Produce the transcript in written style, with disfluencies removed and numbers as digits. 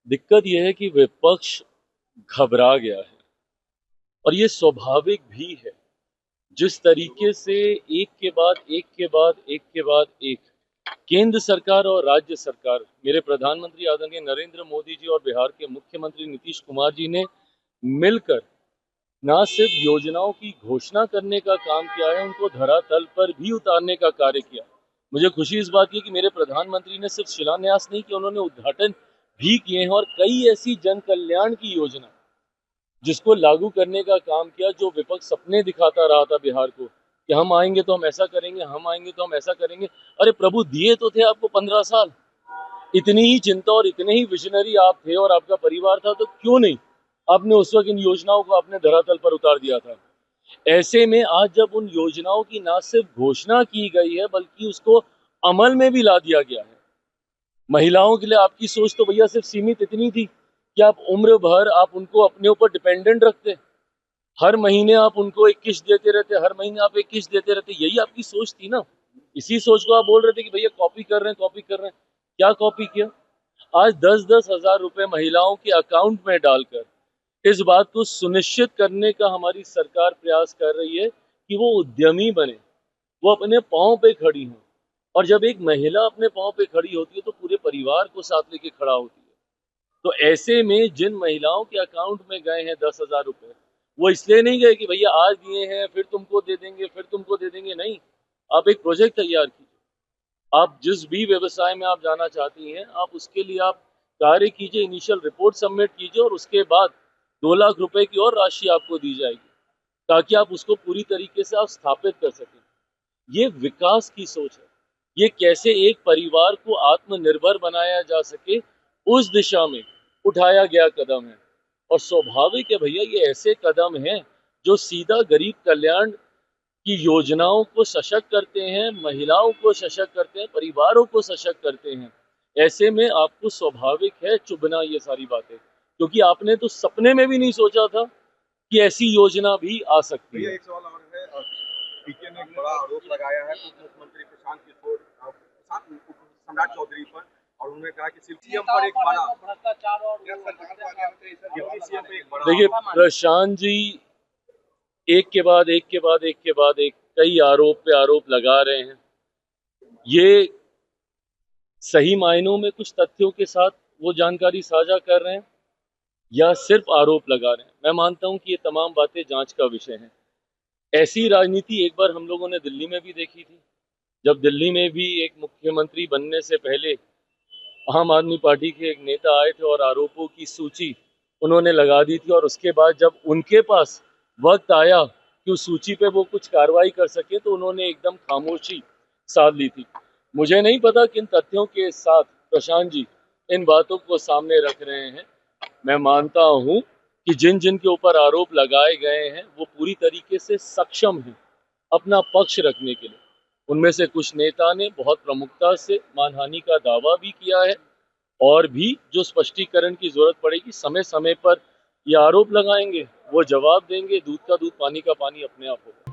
दिक्कत यह है कि विपक्ष घबरा गया है और ये स्वाभाविक भी है। जिस तरीके से एक के बाद एक के बाद एक के बाद एक केंद्र सरकार और राज्य सरकार, मेरे प्रधानमंत्री आदरणीय नरेंद्र मोदी जी और बिहार के मुख्यमंत्री नीतीश कुमार जी ने मिलकर न सिर्फ योजनाओं की घोषणा करने का काम किया है, उनको धरातल पर भी उतारने का कार्य किया। मुझे खुशी इस बात की कि मेरे प्रधानमंत्री ने सिर्फ शिलान्यास नहीं किया, उन्होंने उद्घाटन भी किए हैं और कई ऐसी जन कल्याण की योजना जिसको लागू करने का काम किया, जो विपक्ष सपने दिखाता रहा था बिहार को कि हम आएंगे तो हम ऐसा करेंगे, हम आएंगे तो हम ऐसा करेंगे। अरे प्रभु, दिए तो थे आपको 15 साल। इतनी ही चिंता और इतने ही विजनरी आप थे और आपका परिवार था, तो क्यों नहीं आपने उस वक्त इन योजनाओं को अपने धरातल पर उतार दिया था। ऐसे में आज जब उन योजनाओं की न सिर्फ घोषणा की गई है बल्कि उसको अमल में भी ला दिया गया है। महिलाओं के लिए आपकी सोच तो भैया सिर्फ सीमित इतनी थी कि आप उम्र भर आप उनको अपने ऊपर डिपेंडेंट रखते, हर महीने आप उनको एक किस्त देते रहते, हर महीने आप एक किस्त देते रहते। यही आपकी सोच थी ना। इसी सोच को आप बोल रहे थे कि भैया कॉपी कर रहे हैं, कॉपी कर रहे हैं। क्या कॉपी किया? आज 10-10 हजार रुपए महिलाओं के अकाउंट में डालकर इस बात को सुनिश्चित करने का हमारी सरकार प्रयास कर रही है कि वो उद्यमी बने, वो अपने पांव पे खड़ी हो। और जब एक महिला अपने पांव पे खड़ी होती है तो पूरे परिवार को साथ लेके खड़ा होती है। तो ऐसे में जिन महिलाओं के अकाउंट में गए हैं 10 हजार रुपए, वो इसलिए नहीं गए कि भैया आज दिए हैं फिर तुमको दे देंगे, फिर तुमको दे देंगे। नहीं, आप एक प्रोजेक्ट तैयार कीजिए। आप जिस भी व्यवसाय में आप जाना चाहती हैं, आप उसके लिए आप कार्य कीजिए, इनिशियल रिपोर्ट सबमिट कीजिए और उसके बाद 2 लाख रुपए की और राशि आपको दी जाएगी ताकि आप उसको पूरी तरीके से आप स्थापित कर सकें। ये विकास की सोच है। ये कैसे एक परिवार को आत्मनिर्भर बनाया जा सके, उस दिशा में उठाया गया कदम है। और स्वाभाविक है भैया, ये ऐसे कदम हैं जो सीधा गरीब कल्याण की योजनाओं को सशक्त करते हैं, महिलाओं को सशक्त करते हैं, परिवारों को सशक्त करते हैं। ऐसे में आपको स्वाभाविक है चुभना ये सारी बातें, क्योंकि आपने तो सपने में भी नहीं सोचा था कि ऐसी योजना भी आ सकती है। एक सवाल और है, पीके ने एक बड़ा आरोप लगाया है उप मुख्यमंत्री प्रशांत किशोर सम्राट चौधरी पर, और उन्होंने कहा कि सिर्फ सीएम पर एक बड़ा भ्रष्टाचार और सीएम पे एक बड़ा। देखिए, प्रशांत जी एक के बाद एक के बाद एक के बाद एक कई आरोप पे आरोप लगा रहे हैं। ये सही मायनों में कुछ तथ्यों के साथ वो जानकारी साझा कर रहे हैं या सिर्फ आरोप लगा रहे हैं? मैं मानता हूं कि ये तमाम बातें जांच का विषय हैं। ऐसी राजनीति एक बार हम लोगों ने दिल्ली में भी देखी थी, जब दिल्ली में भी एक मुख्यमंत्री बनने से पहले आम आदमी पार्टी के एक नेता आए थे और आरोपों की सूची उन्होंने लगा दी थी, और उसके बाद जब उनके पास वक्त आया कि उस सूची पे वो कुछ कार्रवाई कर सके तो उन्होंने एकदम खामोशी साध ली थी। मुझे नहीं पता किन तथ्यों के साथ प्रशांत जी इन बातों को सामने रख रहे हैं। मैं मानता हूं कि जिन जिन के ऊपर आरोप लगाए गए हैं वो पूरी तरीके से सक्षम हैं अपना पक्ष रखने के लिए। उनमें से कुछ नेता ने बहुत प्रमुखता से मानहानि का दावा भी किया है, और भी जो स्पष्टीकरण की जरूरत पड़ेगी समय समय पर ये आरोप लगाएंगे, वो जवाब देंगे। दूध का दूध, पानी का पानी अपने आप होगा।